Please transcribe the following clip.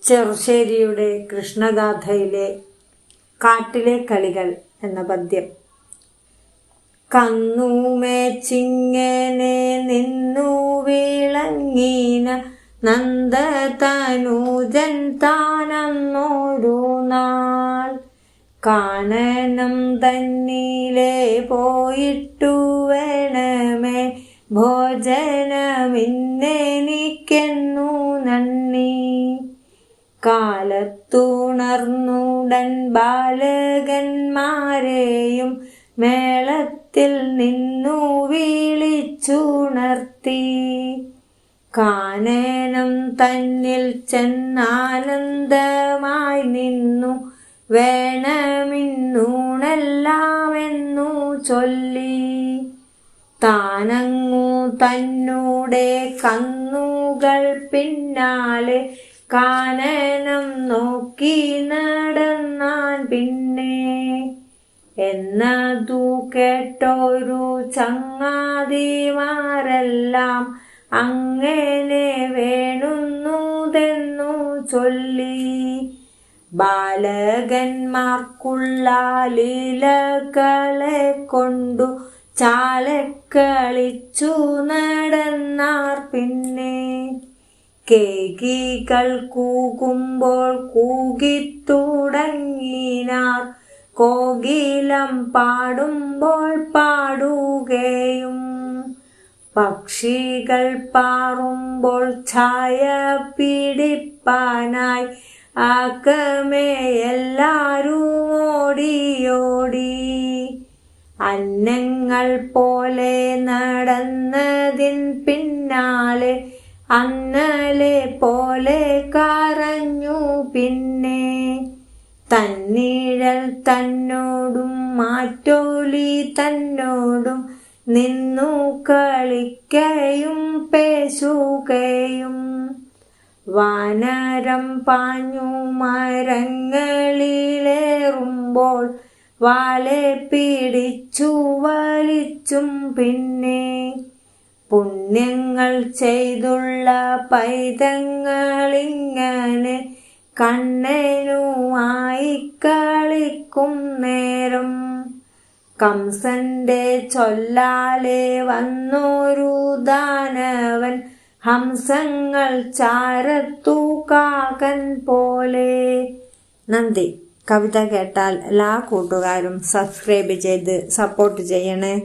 ചെറുശ്ശേരിയുടെ കൃഷ്ണഗാഥയിലെ കാട്ടിലെ കളികൾ എന്ന പദ്യം. കന്നുമേച്ചിങ്ങനെ നിന്നു വിളങ്ങീന നന്ദതനൂജൻ താനന്നൊരു നാൾ, കാനനം തന്നിലെ പോയിട്ടു വേണമേ ഭോജനമിന്നെനിക്കെന്നു നന്ദി. കാലത്തുണർന്നുടൻ ബാലകന്മാരെയും മേളത്തിൽ നിന്നു വിളിച്ചുണർത്തി, കാനനം തന്നിൽ ചെന്നാനന്ദമായി നിന്നു വേണമിന്നൂണെല്ലാമെന്നു ചൊല്ലി. താനങ്ങു തന്നൂടെ കന്നുകൾ പിന്നാലെ കാനനം നോക്കി നടന്നാൻ പിന്നെ. എന്നതു കേട്ടൊരു ചങ്ങാതിമാരെല്ലാം അങ്ങനെ വേണുന്നുതെന്നു ചൊല്ലി. ബാലകന്മാർക്കുള്ള ലീലകളെ കൊണ്ടു ചാലക്കളിച്ചു നടന്നാർ പിന്നെ. കേകികൾ കൂകുമ്പോൾ കൂകിത്തുടങ്ങിനാർ, കോകിലം പാടുമ്പോൾ പാടുകയും. പക്ഷികൾ പാറുമ്പോൾ ഛായ പിടിപ്പാനായി ആകമേ എല്ലാരും ഓടിയോടി. അന്നങ്ങൾ പോലെ നടന്നതിൻ പിന്നാലെ അന്നലെ പോലെ കരഞ്ഞു പിന്നെ. തന്നിഴൽ തന്നോടും മാറ്റോലി തന്നോടും നിന്നു കളിക്കയും പേശുകയും. വാനരം പാഞ്ഞു മരങ്ങളിലേറുമ്പോൾ വാലെ പിടിച്ചു വലിച്ചും പിന്നെ. പുണ്യങ്ങൾ ചെയ്തുള്ള പൈതങ്ങളിങ്ങനെ കണ്ണനുമായി കളിക്കും നേരം, കംസന്റെ ചൊല്ലാലെ വന്നൊരു ദാനവൻ ഹംസങ്ങൾ ചാരത്തു കാകൻ പോലെ. നന്ദി. കവിത കേട്ടാൽ എല്ലാ കൂട്ടുകാരും സബ്സ്ക്രൈബ് ചെയ്ത് സപ്പോർട്ട് ചെയ്യണേ.